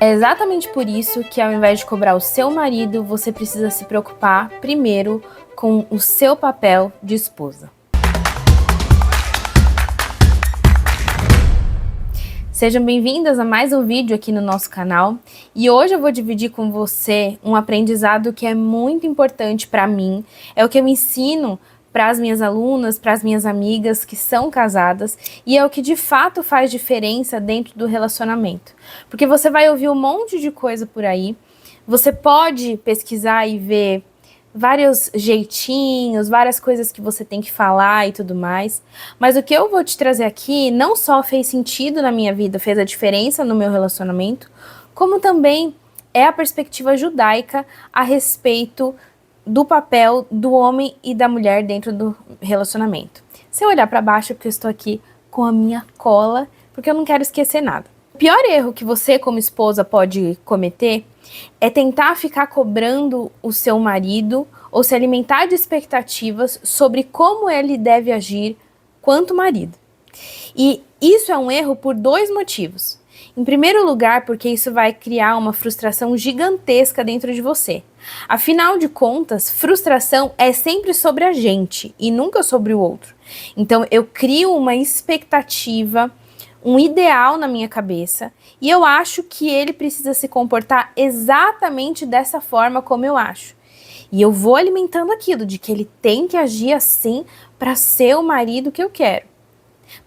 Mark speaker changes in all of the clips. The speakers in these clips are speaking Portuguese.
Speaker 1: É exatamente por isso que, ao invés de cobrar o seu marido, você precisa se preocupar primeiro com o seu papel de esposa. Sejam bem-vindas a mais um vídeo aqui no nosso canal, e hoje eu vou dividir com você um aprendizado que é muito importante para mim, é o que eu ensino para as minhas alunas, para as minhas amigas que são casadas, e é o que de fato faz diferença dentro do relacionamento. Porque você vai ouvir um monte de coisa por aí, você pode pesquisar e ver vários jeitinhos, várias coisas que você tem que falar e tudo mais, mas o que eu vou te trazer aqui não só fez sentido na minha vida, fez a diferença no meu relacionamento, como também é a perspectiva judaica a respeito do papel do homem e da mulher dentro do relacionamento. Se eu olhar para baixo é porque eu estou aqui com a minha cola, porque eu não quero esquecer nada. O pior erro que você como esposa pode cometer é tentar ficar cobrando o seu marido ou se alimentar de expectativas sobre como ele deve agir quanto marido. E isso é um erro por dois motivos. Em primeiro lugar, porque isso vai criar uma frustração gigantesca dentro de você. Afinal de contas, frustração é sempre sobre a gente e nunca sobre o outro. Então eu crio uma expectativa, um ideal na minha cabeça, e eu acho que ele precisa se comportar exatamente dessa forma como eu acho. E eu vou alimentando aquilo, de que ele tem que agir assim para ser o marido que eu quero.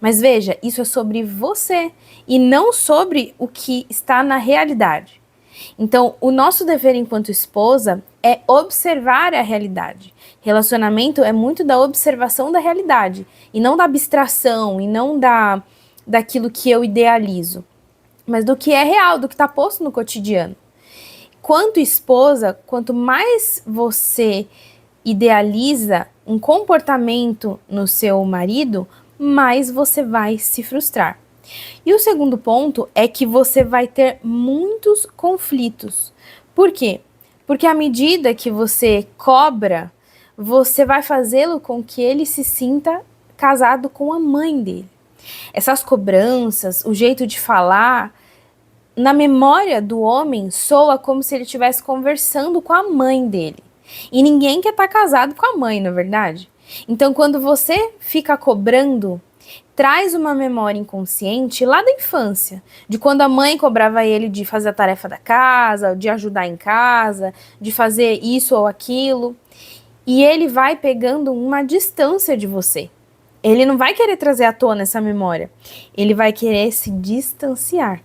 Speaker 1: Mas veja, isso é sobre você e não sobre o que está na realidade. Então, o nosso dever enquanto esposa é observar a realidade. Relacionamento é muito da observação da realidade e não da abstração e não daquilo que eu idealizo, mas do que é real, do que está posto no cotidiano. Quanto esposa, quanto mais você idealiza um comportamento no seu marido, mais você vai se frustrar. E o segundo ponto é que você vai ter muitos conflitos. Por quê? Porque à medida que você cobra, você vai fazê-lo com que ele se sinta casado com a mãe dele. Essas cobranças, o jeito de falar, na memória do homem soa como se ele estivesse conversando com a mãe dele. E ninguém quer estar casado com a mãe, não é verdade? Então, quando você fica cobrando, traz uma memória inconsciente lá da infância, de quando a mãe cobrava ele de fazer a tarefa da casa, de ajudar em casa, de fazer isso ou aquilo, e ele vai pegando uma distância de você. Ele não vai querer trazer à tona essa memória, ele vai querer se distanciar.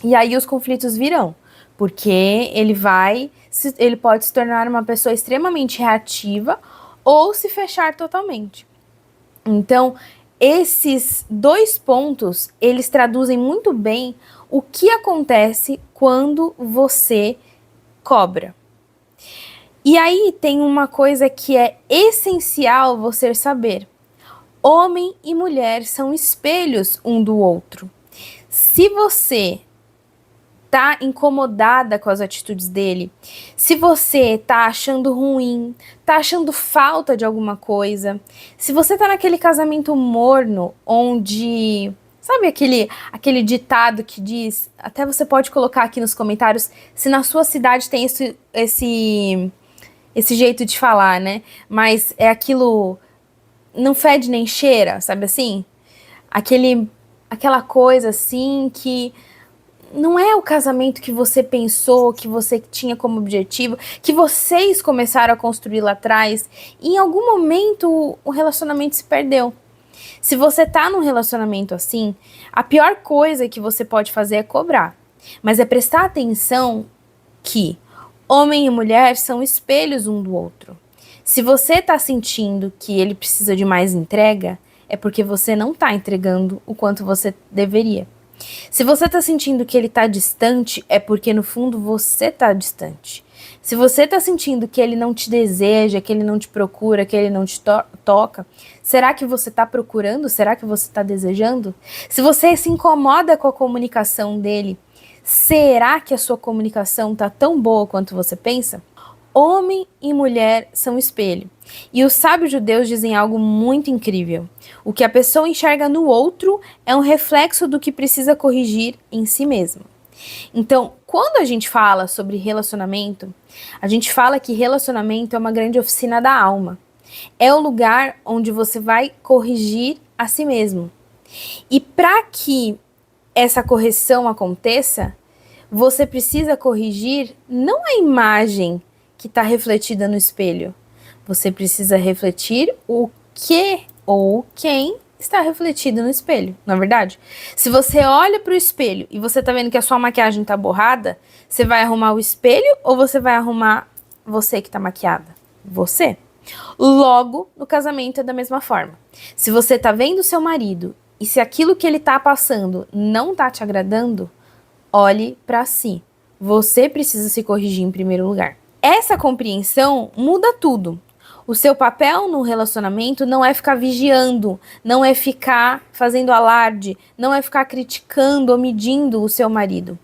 Speaker 1: E aí os conflitos virão, porque ele pode se tornar uma pessoa extremamente reativa ou se fechar totalmente. Então, esses dois pontos, eles traduzem muito bem o que acontece quando você cobra. E aí tem uma coisa que é essencial você saber. Homem e mulher são espelhos um do outro. Se você tá incomodada com as atitudes dele, se você tá achando ruim, tá achando falta de alguma coisa, se você tá naquele casamento morno, onde, sabe aquele ditado que diz, até você pode colocar aqui nos comentários, se na sua cidade tem esse jeito de falar, né, mas é aquilo, não fede nem cheira, sabe assim? Aquela coisa assim que não é o casamento que você pensou, que você tinha como objetivo, que vocês começaram a construir lá atrás, e em algum momento o relacionamento se perdeu. Se você tá num relacionamento assim, a pior coisa que você pode fazer é cobrar, mas é prestar atenção que homem e mulher são espelhos um do outro. Se você tá sentindo que ele precisa de mais entrega, é porque você não tá entregando o quanto você deveria. Se você tá sentindo que ele tá distante, é porque no fundo você tá distante. Se você tá sentindo que ele não te deseja, que ele não te procura, que ele não te toca, será que você tá procurando? Será que você tá desejando? Se você se incomoda com a comunicação dele, será que a sua comunicação tá tão boa quanto você pensa? Homem e mulher são espelho. E os sábios judeus dizem algo muito incrível. O que a pessoa enxerga no outro é um reflexo do que precisa corrigir em si mesma. Então, quando a gente fala sobre relacionamento, a gente fala que relacionamento é uma grande oficina da alma. É o lugar onde você vai corrigir a si mesmo. E para que essa correção aconteça, você precisa corrigir não a imagem que está refletida no espelho. Você precisa refletir o que ou quem está refletido no espelho, não é verdade? Se você olha para o espelho e você tá vendo que a sua maquiagem está borrada, você vai arrumar o espelho ou você vai arrumar você que está maquiada? Você. Logo, no casamento é da mesma forma. Se você tá vendo seu marido e se aquilo que ele tá passando não tá te agradando, olhe para si. Você precisa se corrigir em primeiro lugar. Essa compreensão muda tudo. O seu papel no relacionamento não é ficar vigiando, não é ficar fazendo alarde, não é ficar criticando ou medindo o seu marido.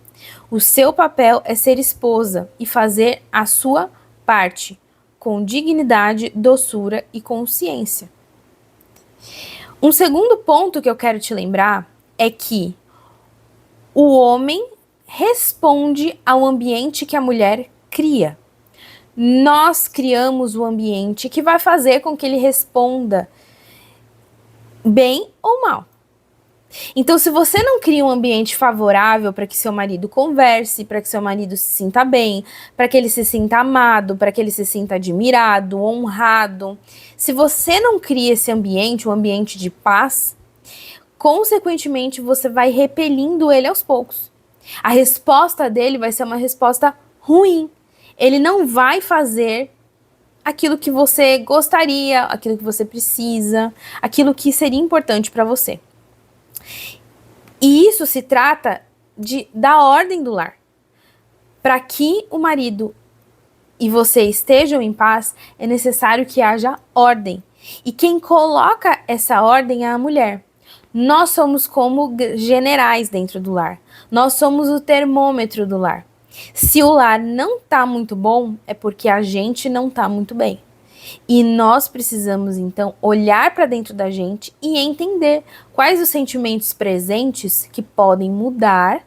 Speaker 1: O seu papel é ser esposa e fazer a sua parte, com dignidade, doçura e consciência. Um segundo ponto que eu quero te lembrar é que o homem responde ao ambiente que a mulher cria. Nós criamos o ambiente que vai fazer com que ele responda bem ou mal. Então, se você não cria um ambiente favorável para que seu marido converse, para que seu marido se sinta bem, para que ele se sinta amado, para que ele se sinta admirado, honrado, se você não cria esse ambiente, um ambiente de paz, consequentemente você vai repelindo ele aos poucos. A resposta dele vai ser uma resposta ruim. Ele não vai fazer aquilo que você gostaria, aquilo que você precisa, aquilo que seria importante para você. E isso se trata da ordem do lar. Para que o marido e você estejam em paz, é necessário que haja ordem. E quem coloca essa ordem é a mulher. Nós somos como generais dentro do lar. Nós somos o termômetro do lar. Se o lar não está muito bom, é porque a gente não está muito bem. E nós precisamos, então, olhar para dentro da gente e entender quais os sentimentos presentes que podem mudar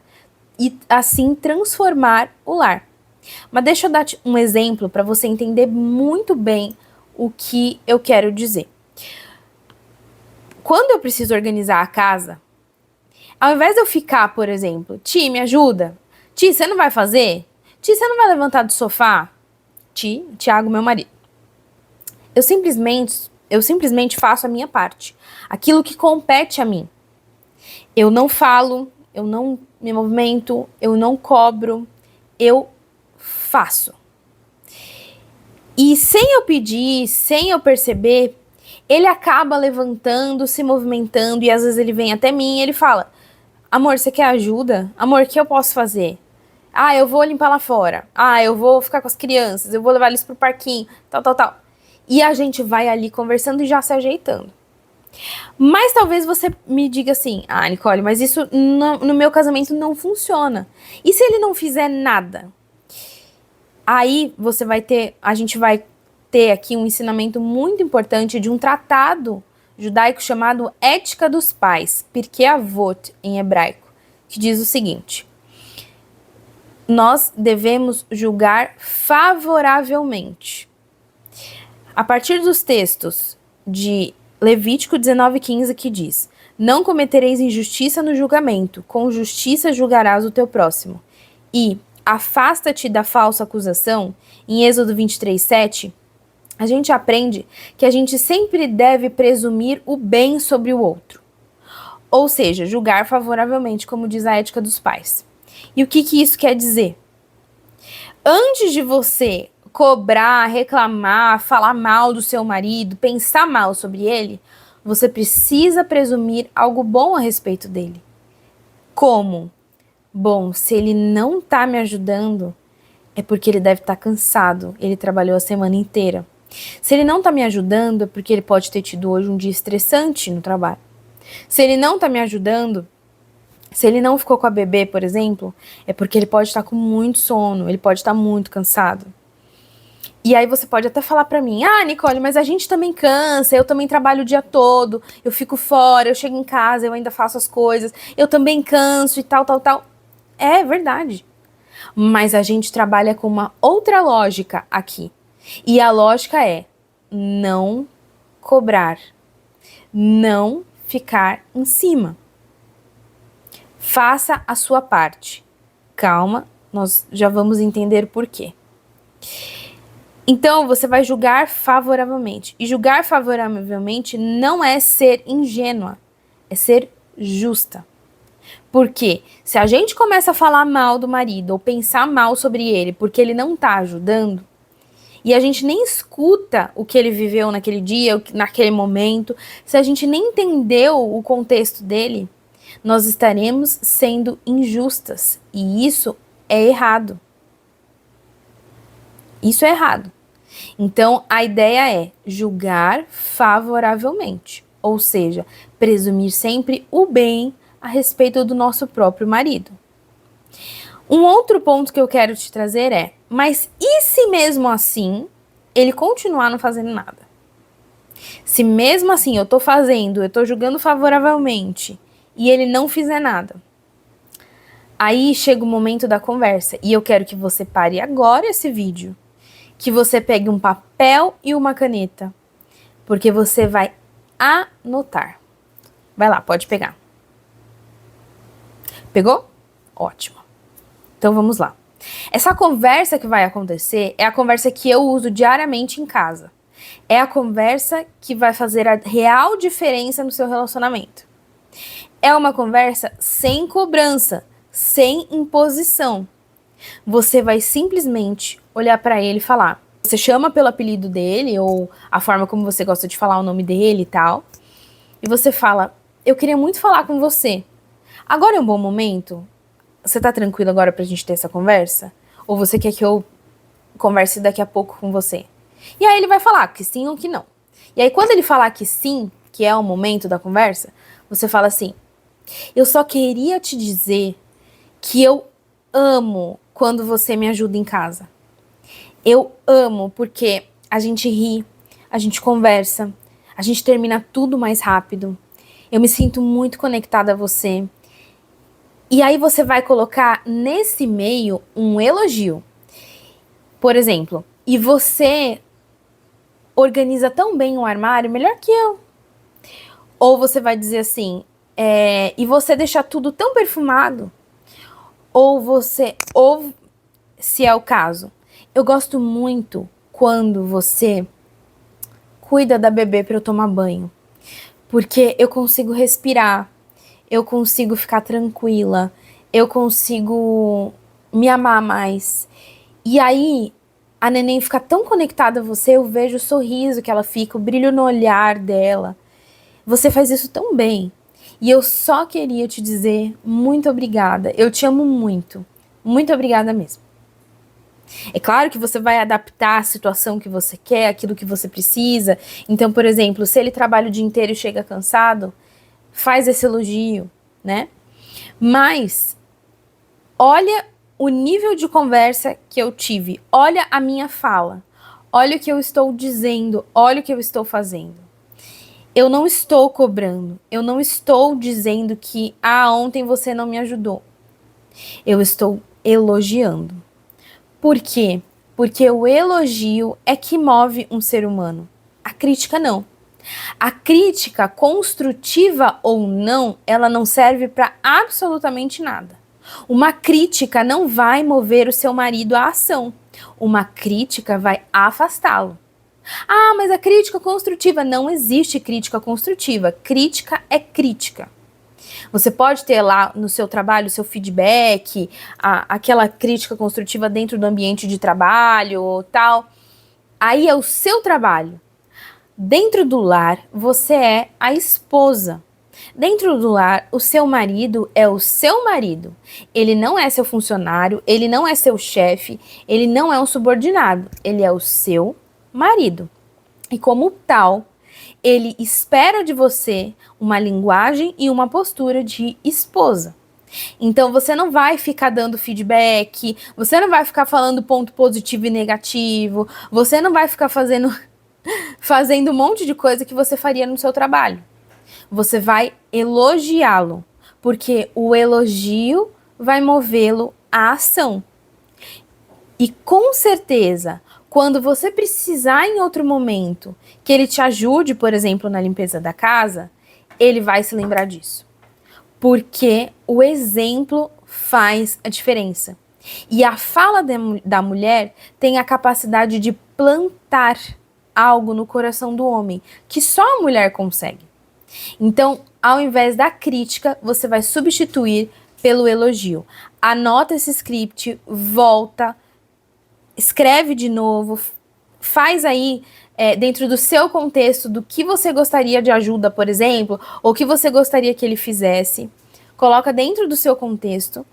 Speaker 1: e, assim, transformar o lar. Mas deixa eu dar um exemplo para você entender muito bem o que eu quero dizer. Quando eu preciso organizar a casa, ao invés de eu ficar, por exemplo, Ti, me ajuda. Ti, você não vai fazer? Ti, você não vai levantar do sofá? Ti, Tiago, meu marido. Eu simplesmente faço a minha parte. Aquilo que compete a mim. Eu não falo, eu não me movimento, eu não cobro, eu faço. E sem eu pedir, sem eu perceber, ele acaba levantando, se movimentando, e às vezes ele vem até mim e ele fala: amor, você quer ajuda? Amor, o que eu posso fazer? Ah, eu vou limpar lá fora. Ah, eu vou ficar com as crianças, eu vou levar eles pro parquinho, tal. E a gente vai ali conversando e já se ajeitando. Mas talvez você me diga assim: ah, Nicole, mas isso no meu casamento não funciona. E se ele não fizer nada? Aí a gente vai ter aqui um ensinamento muito importante de um tratado judaico chamado Ética dos Pais, Pirkei Avot em hebraico, que diz o seguinte: nós devemos julgar favoravelmente. A partir dos textos de Levítico 19:15, que diz: não cometereis injustiça no julgamento, com justiça julgarás o teu próximo. E afasta-te da falsa acusação, em Êxodo 23:7, a gente aprende que a gente sempre deve presumir o bem sobre o outro. Ou seja, julgar favoravelmente, como diz a ética dos pais. E o que isso quer dizer? Antes de você cobrar, reclamar, falar mal do seu marido, pensar mal sobre ele, você precisa presumir algo bom a respeito dele. Como? Bom, se ele não tá me ajudando, é porque ele deve estar cansado, ele trabalhou a semana inteira. Se ele não tá me ajudando, é porque ele pode ter tido hoje um dia estressante no trabalho. Se ele não tá me ajudando, se ele não ficou com a bebê, por exemplo, é porque ele pode estar com muito sono, ele pode estar muito cansado. E aí você pode até falar pra mim: ah, Nicole, mas a gente também cansa, eu também trabalho o dia todo, eu fico fora, eu chego em casa, eu ainda faço as coisas, eu também canso e tal. É verdade. Mas a gente trabalha com uma outra lógica aqui. E a lógica é não cobrar, não ficar em cima. Faça a sua parte. Calma, nós já vamos entender por quê. Então, você vai julgar favoravelmente. E julgar favoravelmente não é ser ingênua, é ser justa. Porque se a gente começa a falar mal do marido ou pensar mal sobre ele porque ele não tá ajudando, e a gente nem escuta o que ele viveu naquele dia, naquele momento, se a gente nem entendeu o contexto dele, nós estaremos sendo injustas. E isso é errado. Isso é errado. Então, a ideia é julgar favoravelmente, ou seja, presumir sempre o bem a respeito do nosso próprio marido. Um outro ponto que eu quero te trazer é, mas e se mesmo assim ele continuar não fazendo nada? Se mesmo assim eu tô julgando favoravelmente e ele não fizer nada? Aí chega o momento da conversa e eu quero que você pare agora esse vídeo, que você pegue um papel e uma caneta, porque você vai anotar. Vai lá, pode pegar. Pegou? Ótimo. Então vamos lá. Essa conversa que vai acontecer é a conversa que eu uso diariamente em casa. É a conversa que vai fazer a real diferença no seu relacionamento. É uma conversa sem cobrança, sem imposição. Você vai simplesmente olhar para ele e falar. Você chama pelo apelido dele ou a forma como você gosta de falar o nome dele e tal. E você fala, eu queria muito falar com você. Agora é um bom momento? Você tá tranquilo agora pra gente ter essa conversa? Ou você quer que eu converse daqui a pouco com você? E aí ele vai falar que sim ou que não. E aí quando ele falar que sim, que é o momento da conversa, você fala assim, eu só queria te dizer que eu amo quando você me ajuda em casa. Eu amo porque a gente ri, a gente conversa, a gente termina tudo mais rápido. Eu me sinto muito conectada a você. E aí você vai colocar nesse meio um elogio. Por exemplo, e você organiza tão bem o armário, melhor que eu. Ou você vai dizer assim, e você deixa tudo tão perfumado. Ou se é o caso, eu gosto muito quando você cuida da bebê para eu tomar banho. Porque eu consigo respirar. Eu consigo ficar tranquila, eu consigo me amar mais. E aí, a neném fica tão conectada a você, eu vejo o sorriso que ela fica, o brilho no olhar dela. Você faz isso tão bem. E eu só queria te dizer muito obrigada. Eu te amo muito. Muito obrigada mesmo. É claro que você vai adaptar a situação que você quer, aquilo que você precisa. Então, por exemplo, se ele trabalha o dia inteiro e chega cansado, faz esse elogio, né? Mas olha o nível de conversa que eu tive, olha a minha fala, olha o que eu estou dizendo, olha o que eu estou fazendo. Eu não estou cobrando, eu não estou dizendo que ontem você não me ajudou. Eu estou elogiando. Por quê? Porque o elogio é que move um ser humano. A crítica não. A crítica, construtiva ou não, ela não serve para absolutamente nada. Uma crítica não vai mover o seu marido à ação. Uma crítica vai afastá-lo. Ah, mas a crítica construtiva, não existe crítica construtiva. Crítica é crítica. Você pode ter lá no seu trabalho, o seu feedback, aquela crítica construtiva dentro do ambiente de trabalho, tal. Aí é o seu trabalho. Dentro do lar, você é a esposa. Dentro do lar, o seu marido é o seu marido. Ele não é seu funcionário, ele não é seu chefe, ele não é um subordinado. Ele é o seu marido. E como tal, ele espera de você uma linguagem e uma postura de esposa. Então você não vai ficar dando feedback, você não vai ficar falando ponto positivo e negativo, você não vai ficar fazendo um monte de coisa que você faria no seu trabalho. Você vai elogiá-lo, porque o elogio vai movê-lo à ação. E com certeza, quando você precisar em outro momento que ele te ajude, por exemplo, na limpeza da casa, ele vai se lembrar disso. Porque o exemplo faz a diferença. E a fala da mulher tem a capacidade de plantar algo no coração do homem, que só a mulher consegue. Então, ao invés da crítica, você vai substituir pelo elogio. Anota esse script, volta, escreve de novo, faz aí dentro do seu contexto do que você gostaria de ajuda, por exemplo, ou que você gostaria que ele fizesse. Coloca dentro do seu contexto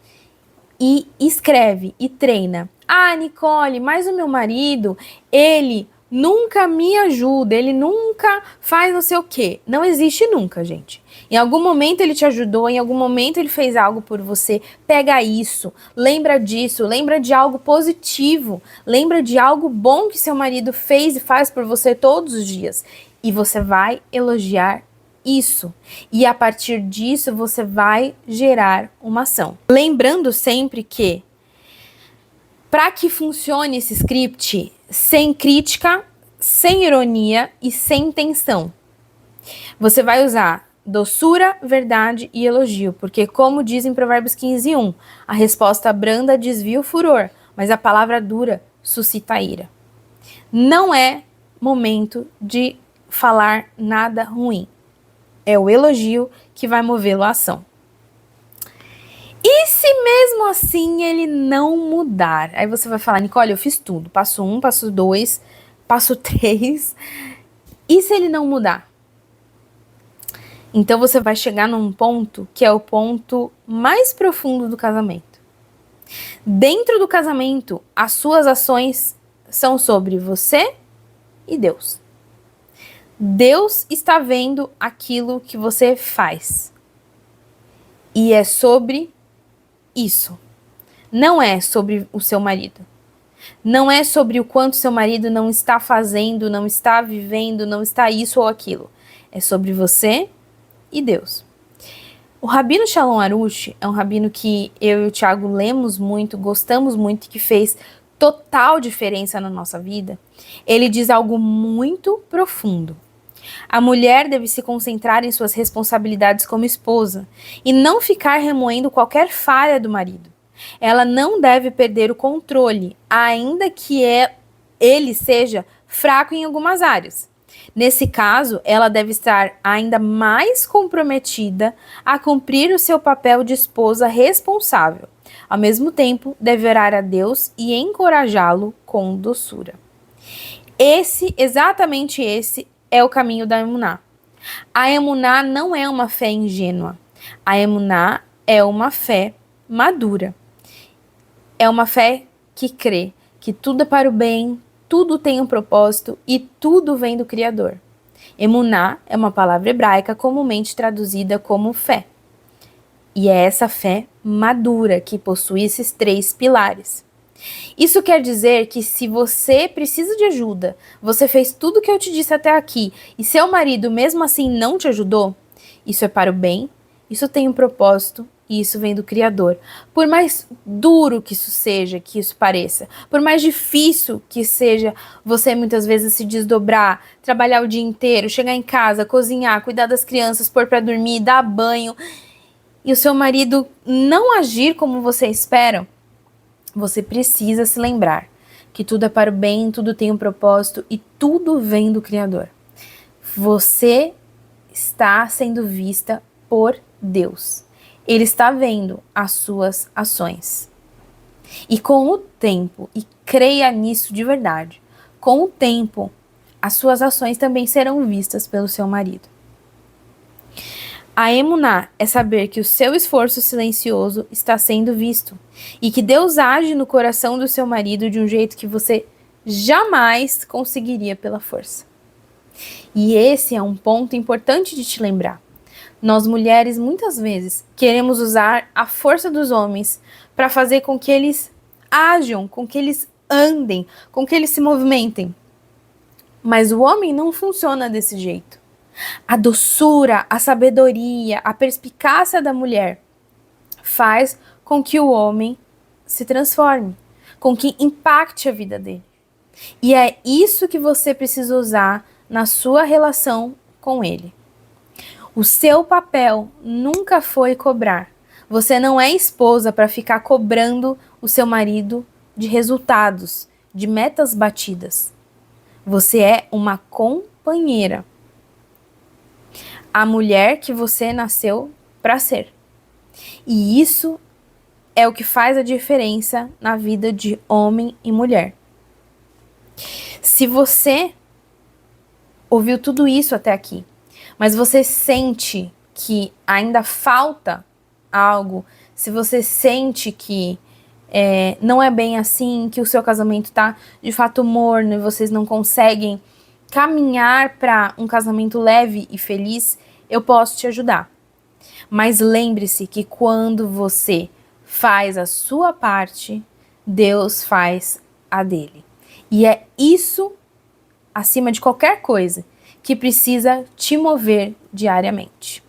Speaker 1: e escreve e treina. Ah, Nicole, mas o meu marido, ele nunca me ajuda, ele nunca faz não sei o quê. Não existe nunca, gente. Em algum momento ele te ajudou, em algum momento ele fez algo por você. Pega isso, lembra disso, lembra de algo positivo, lembra de algo bom que seu marido fez e faz por você todos os dias. E você vai elogiar isso. E a partir disso você vai gerar uma ação. Lembrando sempre que para que funcione esse script, sem crítica, sem ironia e sem tensão, você vai usar doçura, verdade e elogio, porque como diz em Provérbios 15:1, a resposta branda desvia o furor, mas a palavra dura suscita a ira. Não é momento de falar nada ruim. É o elogio que vai movê-lo à ação. E se mesmo assim ele não mudar? Aí você vai falar, Nicole, eu fiz tudo. Passo 1, passo 2, passo 3. E se ele não mudar? Então você vai chegar num ponto que é o ponto mais profundo do casamento. Dentro do casamento, as suas ações são sobre você e Deus. Deus está vendo aquilo que você faz. E é sobre isso. Não é sobre o seu marido. Não é sobre o quanto seu marido não está fazendo, não está vivendo, não está isso ou aquilo. É sobre você e Deus. O Rabino Shalom Arush é um rabino que eu e o Thiago lemos muito, gostamos muito e que fez total diferença na nossa vida. Ele diz algo muito profundo. A mulher deve se concentrar em suas responsabilidades como esposa e não ficar remoendo qualquer falha do marido. Ela não deve perder o controle, ainda que ele seja fraco em algumas áreas. Nesse caso, ela deve estar ainda mais comprometida a cumprir o seu papel de esposa responsável. Ao mesmo tempo, deve orar a Deus e encorajá-lo com doçura. Exatamente esse, é o caminho da emuná. A emuná não é uma fé ingênua. A emuná é uma fé madura. É uma fé que crê que tudo é para o bem, tudo tem um propósito e tudo vem do Criador. Emuná é uma palavra hebraica comumente traduzida como fé. E é essa fé madura que possui esses 3 pilares. Isso quer dizer que se você precisa de ajuda, você fez tudo o que eu te disse até aqui, e seu marido mesmo assim não te ajudou, isso é para o bem, isso tem um propósito, e isso vem do Criador. Por mais duro que isso seja, que isso pareça, por mais difícil que seja você muitas vezes se desdobrar, trabalhar o dia inteiro, chegar em casa, cozinhar, cuidar das crianças, pôr para dormir, dar banho, e o seu marido não agir como você espera, você precisa se lembrar que tudo é para o bem, tudo tem um propósito e tudo vem do Criador. Você está sendo vista por Deus. Ele está vendo as suas ações. E com o tempo, e creia nisso de verdade, com o tempo, as suas ações também serão vistas pelo seu marido. A emuná é saber que o seu esforço silencioso está sendo visto e que Deus age no coração do seu marido de um jeito que você jamais conseguiria pela força. E esse é um ponto importante de te lembrar. Nós mulheres muitas vezes queremos usar a força dos homens para fazer com que eles ajam, com que eles andem, com que eles se movimentem. Mas o homem não funciona desse jeito. A doçura, a sabedoria, a perspicácia da mulher faz com que o homem se transforme, com que impacte a vida dele. E é isso que você precisa usar na sua relação com ele. O seu papel nunca foi cobrar. Você não é esposa para ficar cobrando o seu marido de resultados, de metas batidas. Você é uma companheira. A mulher que você nasceu para ser. E isso é o que faz a diferença na vida de homem e mulher. Se você ouviu tudo isso até aqui, mas você sente que ainda falta algo, se você sente que não é bem assim, que o seu casamento tá de fato morno e vocês não conseguem caminhar para um casamento leve e feliz, eu posso te ajudar. Mas lembre-se que quando você faz a sua parte, Deus faz a dele. E é isso, acima de qualquer coisa, que precisa te mover diariamente.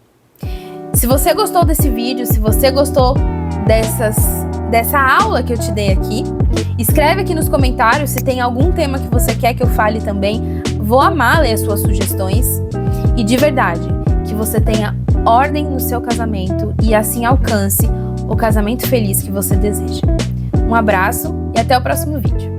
Speaker 1: Se você gostou desse vídeo, se você gostou dessa aula que eu te dei aqui, escreve aqui nos comentários se tem algum tema que você quer que eu fale também. Vou amar ler as suas sugestões. E de verdade, que você tenha ordem no seu casamento e assim alcance o casamento feliz que você deseja. Um abraço e até o próximo vídeo.